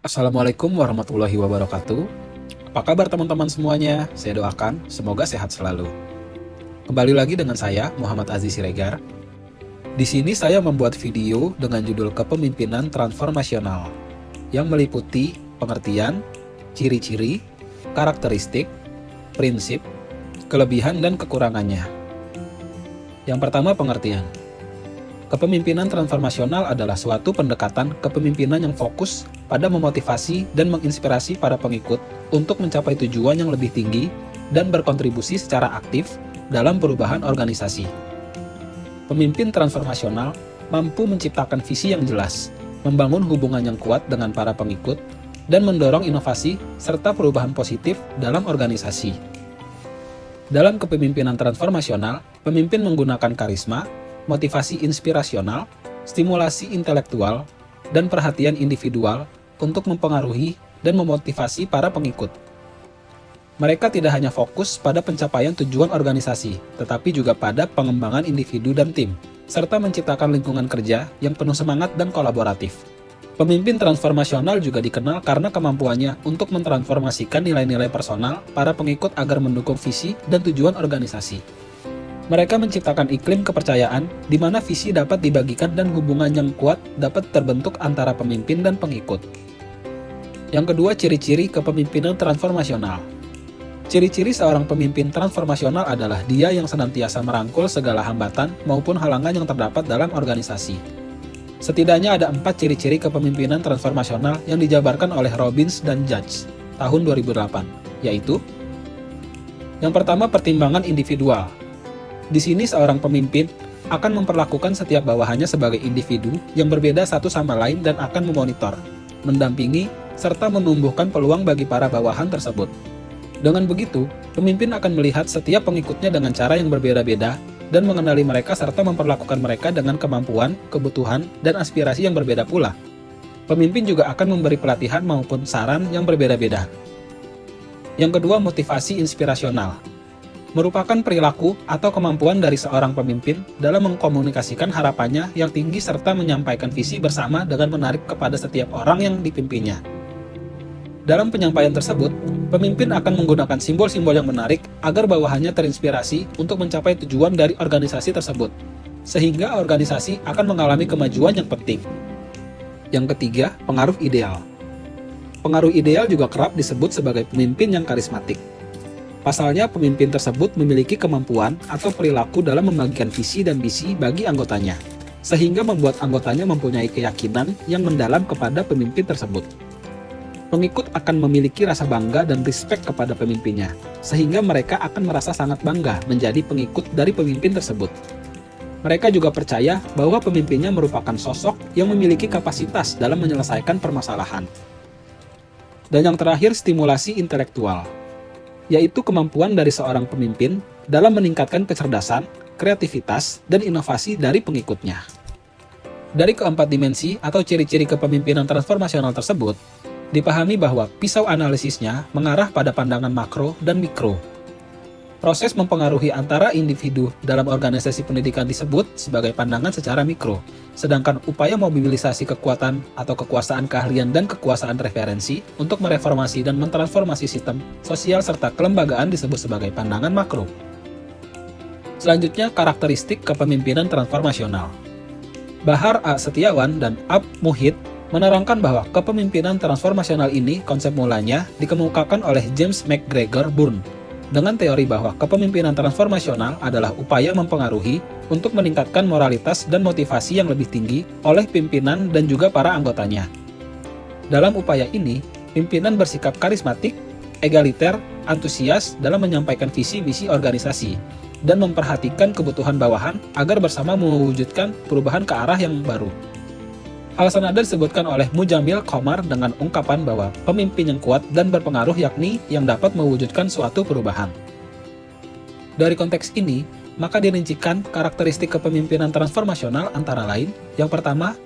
Assalamualaikum warahmatullahi wabarakatuh. Apa kabar teman-teman semuanya? Saya doakan semoga sehat selalu. Kembali lagi dengan saya, Muhammad Aziz Siregar. Di sini saya membuat video dengan judul Kepemimpinan Transformasional yang meliputi pengertian, ciri-ciri, karakteristik, prinsip, kelebihan dan kekurangannya. Yang pertama, pengertian. Kepemimpinan transformasional adalah suatu pendekatan kepemimpinan yang fokus pada memotivasi dan menginspirasi para pengikut untuk mencapai tujuan yang lebih tinggi dan berkontribusi secara aktif dalam perubahan organisasi. Pemimpin transformasional mampu menciptakan visi yang jelas, membangun hubungan yang kuat dengan para pengikut, dan mendorong inovasi serta perubahan positif dalam organisasi. Dalam kepemimpinan transformasional, pemimpin menggunakan karisma, motivasi inspirasional, stimulasi intelektual, dan perhatian individual untuk mempengaruhi dan memotivasi para pengikut. Mereka tidak hanya fokus pada pencapaian tujuan organisasi, tetapi juga pada pengembangan individu dan tim, serta menciptakan lingkungan kerja yang penuh semangat dan kolaboratif. Pemimpin transformasional juga dikenal karena kemampuannya untuk mentransformasikan nilai-nilai personal para pengikut agar mendukung visi dan tujuan organisasi. Mereka menciptakan iklim kepercayaan di mana visi dapat dibagikan dan hubungan yang kuat dapat terbentuk antara pemimpin dan pengikut. Yang kedua, ciri-ciri kepemimpinan transformasional. Ciri-ciri seorang pemimpin transformasional adalah dia yang senantiasa merangkul segala hambatan maupun halangan yang terdapat dalam organisasi. Setidaknya ada 4 ciri-ciri kepemimpinan transformasional yang dijabarkan oleh Robbins dan Judge tahun 2008, yaitu: yang pertama, pertimbangan individual. Di sini seorang pemimpin akan memperlakukan setiap bawahannya sebagai individu yang berbeda satu sama lain dan akan memonitor, mendampingi, serta menumbuhkan peluang bagi para bawahan tersebut. Dengan begitu, pemimpin akan melihat setiap pengikutnya dengan cara yang berbeda-beda dan mengenali mereka serta memperlakukan mereka dengan kemampuan, kebutuhan, dan aspirasi yang berbeda pula. Pemimpin juga akan memberi pelatihan maupun saran yang berbeda-beda. Yang kedua, motivasi inspirasional. Merupakan perilaku atau kemampuan dari seorang pemimpin dalam mengkomunikasikan harapannya yang tinggi serta menyampaikan visi bersama dengan menarik kepada setiap orang yang dipimpinnya. Dalam penyampaian tersebut, pemimpin akan menggunakan simbol-simbol yang menarik agar bawahannya terinspirasi untuk mencapai tujuan dari organisasi tersebut, sehingga organisasi akan mengalami kemajuan yang penting. Yang ketiga, pengaruh ideal. Pengaruh ideal juga kerap disebut sebagai pemimpin yang karismatik. Pasalnya, pemimpin tersebut memiliki kemampuan atau perilaku dalam membagikan visi dan misi bagi anggotanya, sehingga membuat anggotanya mempunyai keyakinan yang mendalam kepada pemimpin tersebut. Pengikut akan memiliki rasa bangga dan respek kepada pemimpinnya, sehingga mereka akan merasa sangat bangga menjadi pengikut dari pemimpin tersebut. Mereka juga percaya bahwa pemimpinnya merupakan sosok yang memiliki kapasitas dalam menyelesaikan permasalahan. Dan yang terakhir, stimulasi intelektual, yaitu kemampuan dari seorang pemimpin dalam meningkatkan kecerdasan, kreativitas, dan inovasi dari pengikutnya. Dari keempat dimensi atau ciri-ciri kepemimpinan transformasional tersebut, dipahami bahwa pisau analisisnya mengarah pada pandangan makro dan mikro. Proses mempengaruhi antara individu dalam organisasi pendidikan disebut sebagai pandangan secara mikro, sedangkan upaya mobilisasi kekuatan atau kekuasaan keahlian dan kekuasaan referensi untuk mereformasi dan mentransformasi sistem sosial serta kelembagaan disebut sebagai pandangan makro. Selanjutnya, karakteristik kepemimpinan transformasional. Bahar A. Setiawan dan Ab. Muhid menerangkan bahwa kepemimpinan transformasional ini konsep mulanya dikemukakan oleh James McGregor Burn dengan teori bahwa kepemimpinan transformasional adalah upaya mempengaruhi untuk meningkatkan moralitas dan motivasi yang lebih tinggi oleh pimpinan dan juga para anggotanya. Dalam upaya ini, pimpinan bersikap karismatik, egaliter, antusias dalam menyampaikan visi misi organisasi, dan memperhatikan kebutuhan bawahan agar bersama mewujudkan perubahan ke arah yang baru. Hal senada disebutkan oleh Mujamil Komar dengan ungkapan bahwa pemimpin yang kuat dan berpengaruh yakni yang dapat mewujudkan suatu perubahan. Dari konteks ini, maka dirincikan karakteristik kepemimpinan transformasional antara lain: yang pertama,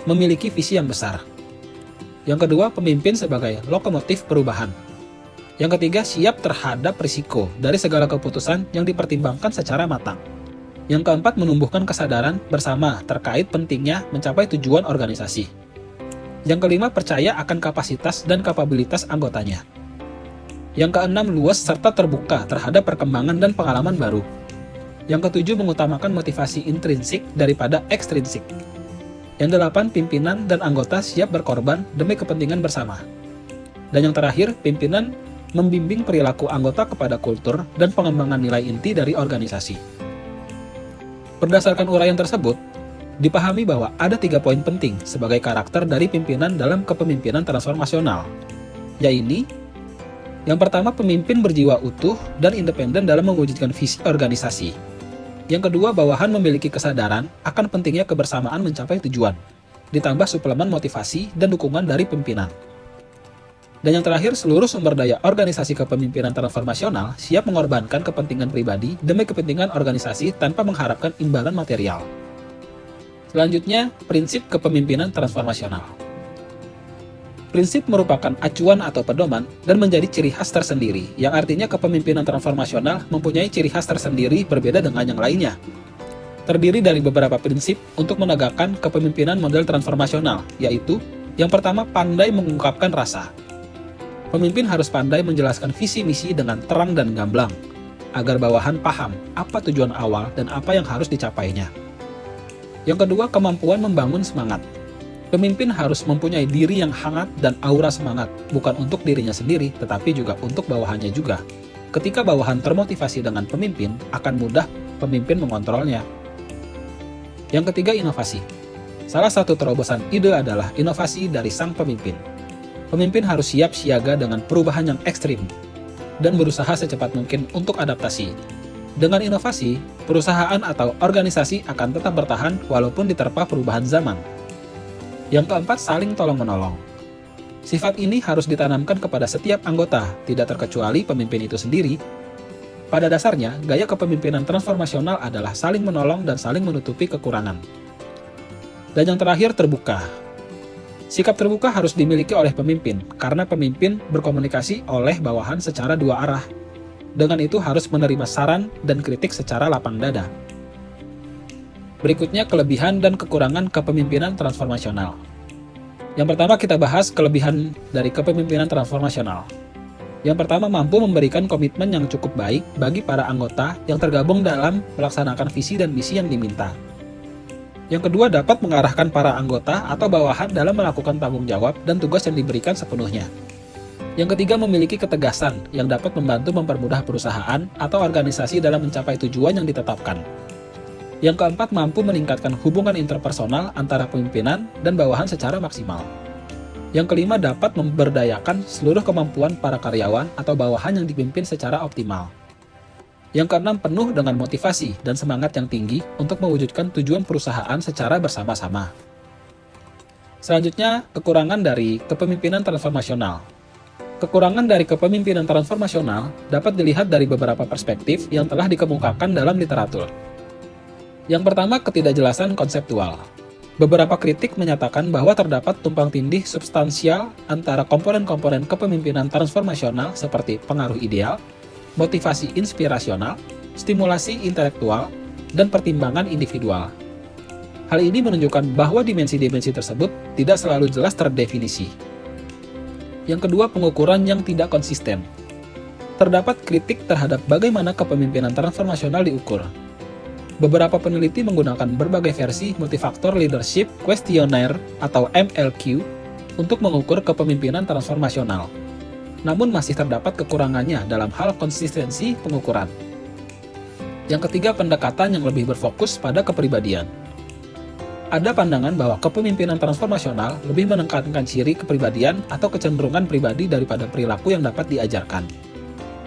memiliki visi yang besar. Yang kedua, pemimpin sebagai lokomotif perubahan. Yang ketiga, siap terhadap risiko dari segala keputusan yang dipertimbangkan secara matang. Yang keempat, menumbuhkan kesadaran bersama terkait pentingnya mencapai tujuan organisasi. Yang kelima, percaya akan kapasitas dan kapabilitas anggotanya. Yang keenam, luas serta terbuka terhadap perkembangan dan pengalaman baru. Yang ketujuh, mengutamakan motivasi intrinsik daripada ekstrinsik. Yang delapan, pimpinan dan anggota siap berkorban demi kepentingan bersama. Dan yang terakhir, pimpinan membimbing perilaku anggota kepada kultur dan pengembangan nilai inti dari organisasi. Berdasarkan uraian tersebut, dipahami bahwa ada 3 poin penting sebagai karakter dari pimpinan dalam kepemimpinan transformasional, yaitu yang pertama, pemimpin berjiwa utuh dan independen dalam mewujudkan visi organisasi. Yang kedua, bawahan memiliki kesadaran akan pentingnya kebersamaan mencapai tujuan, ditambah suplemen motivasi dan dukungan dari pimpinan. Dan yang terakhir, seluruh sumber daya organisasi kepemimpinan transformasional siap mengorbankan kepentingan pribadi demi kepentingan organisasi tanpa mengharapkan imbalan material. Selanjutnya, prinsip kepemimpinan transformasional. Prinsip merupakan acuan atau pedoman dan menjadi ciri khas tersendiri, yang artinya kepemimpinan transformasional mempunyai ciri khas tersendiri berbeda dengan yang lainnya. Terdiri dari beberapa prinsip untuk menegakkan kepemimpinan model transformasional, yaitu yang pertama, pandai mengungkapkan rasa. Pemimpin harus pandai menjelaskan visi misi dengan terang dan gamblang, agar bawahan paham apa tujuan awal dan apa yang harus dicapainya. Yang kedua, kemampuan membangun semangat. Pemimpin harus mempunyai diri yang hangat dan aura semangat, bukan untuk dirinya sendiri, tetapi juga untuk bawahannya juga. Ketika bawahan termotivasi dengan pemimpin, akan mudah pemimpin mengontrolnya. Yang ketiga, inovasi. Salah satu terobosan ide adalah inovasi dari sang pemimpin. Pemimpin harus siap siaga dengan perubahan yang ekstrim, dan berusaha secepat mungkin untuk adaptasi. Dengan inovasi, perusahaan atau organisasi akan tetap bertahan walaupun diterpa perubahan zaman. Yang keempat, saling tolong-menolong. Sifat ini harus ditanamkan kepada setiap anggota, tidak terkecuali pemimpin itu sendiri. Pada dasarnya, gaya kepemimpinan transformasional adalah saling menolong dan saling menutupi kekurangan. Dan yang terakhir, terbuka. Sikap terbuka harus dimiliki oleh pemimpin, karena pemimpin berkomunikasi oleh bawahan secara dua arah. Dengan itu harus menerima saran dan kritik secara lapang dada. Berikutnya, kelebihan dan kekurangan kepemimpinan transformasional. Yang pertama, kita bahas kelebihan dari kepemimpinan transformasional. Yang pertama, mampu memberikan komitmen yang cukup baik bagi para anggota yang tergabung dalam melaksanakan visi dan misi yang diminta. Yang kedua, dapat mengarahkan para anggota atau bawahan dalam melakukan tanggung jawab dan tugas yang diberikan sepenuhnya. Yang ketiga, memiliki ketegasan yang dapat membantu mempermudah perusahaan atau organisasi dalam mencapai tujuan yang ditetapkan. Yang keempat, mampu meningkatkan hubungan interpersonal antara pimpinan dan bawahan secara maksimal. Yang kelima, dapat memberdayakan seluruh kemampuan para karyawan atau bawahan yang dipimpin secara optimal. Yang keenam, penuh dengan motivasi dan semangat yang tinggi untuk mewujudkan tujuan perusahaan secara bersama-sama. Selanjutnya, kekurangan dari kepemimpinan transformasional. Kekurangan dari kepemimpinan transformasional dapat dilihat dari beberapa perspektif yang telah dikemukakan dalam literatur. Yang pertama, ketidakjelasan konseptual. Beberapa kritik menyatakan bahwa terdapat tumpang tindih substansial antara komponen-komponen kepemimpinan transformasional seperti pengaruh ideal, motivasi inspirasional, stimulasi intelektual, dan pertimbangan individual. Hal ini menunjukkan bahwa dimensi-dimensi tersebut tidak selalu jelas terdefinisi. Yang kedua, pengukuran yang tidak konsisten. Terdapat kritik terhadap bagaimana kepemimpinan transformasional diukur. Beberapa peneliti menggunakan berbagai versi Multifactor Leadership Questionnaire atau MLQ untuk mengukur kepemimpinan transformasional. Namun masih terdapat kekurangannya dalam hal konsistensi pengukuran. Yang ketiga, pendekatan yang lebih berfokus pada kepribadian. Ada pandangan bahwa kepemimpinan transformasional lebih menekankan ciri kepribadian atau kecenderungan pribadi daripada perilaku yang dapat diajarkan.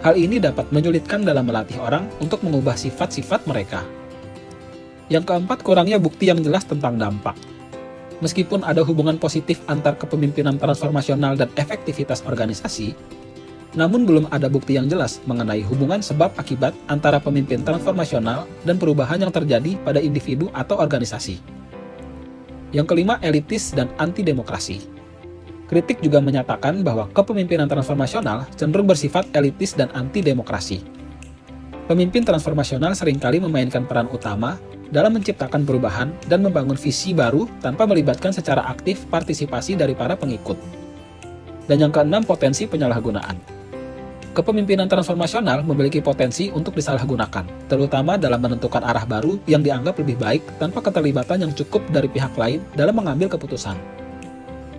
Hal ini dapat menyulitkan dalam melatih orang untuk mengubah sifat-sifat mereka. Yang keempat, kurangnya bukti yang jelas tentang dampak. Meskipun ada hubungan positif antar kepemimpinan transformasional dan efektivitas organisasi, namun belum ada bukti yang jelas mengenai hubungan sebab akibat antara pemimpin transformasional dan perubahan yang terjadi pada individu atau organisasi. Yang kelima, elitis dan anti-demokrasi. Kritik juga menyatakan bahwa kepemimpinan transformasional cenderung bersifat elitis dan anti-demokrasi. Pemimpin transformasional seringkali memainkan peran utama dalam menciptakan perubahan dan membangun visi baru tanpa melibatkan secara aktif partisipasi dari para pengikut. Dan yang keenam, potensi penyalahgunaan. Kepemimpinan transformasional memiliki potensi untuk disalahgunakan, terutama dalam menentukan arah baru yang dianggap lebih baik tanpa keterlibatan yang cukup dari pihak lain dalam mengambil keputusan.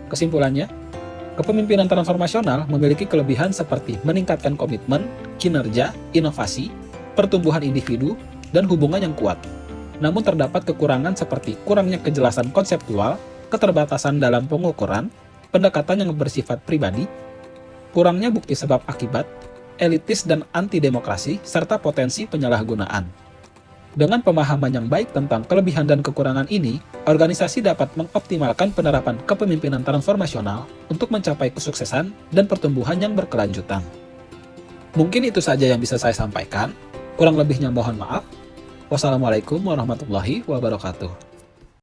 Kesimpulannya, kepemimpinan transformasional memiliki kelebihan seperti meningkatkan komitmen, kinerja, inovasi, pertumbuhan individu, dan hubungan yang kuat. Namun terdapat kekurangan seperti kurangnya kejelasan konseptual, keterbatasan dalam pengukuran, pendekatan yang bersifat pribadi, kurangnya bukti sebab akibat, elitis dan anti-demokrasi, serta potensi penyalahgunaan. Dengan pemahaman yang baik tentang kelebihan dan kekurangan ini, organisasi dapat mengoptimalkan penerapan kepemimpinan transformasional untuk mencapai kesuksesan dan pertumbuhan yang berkelanjutan. Mungkin itu saja yang bisa saya sampaikan. Kurang lebihnya mohon maaf. Wassalamualaikum warahmatullahi wabarakatuh.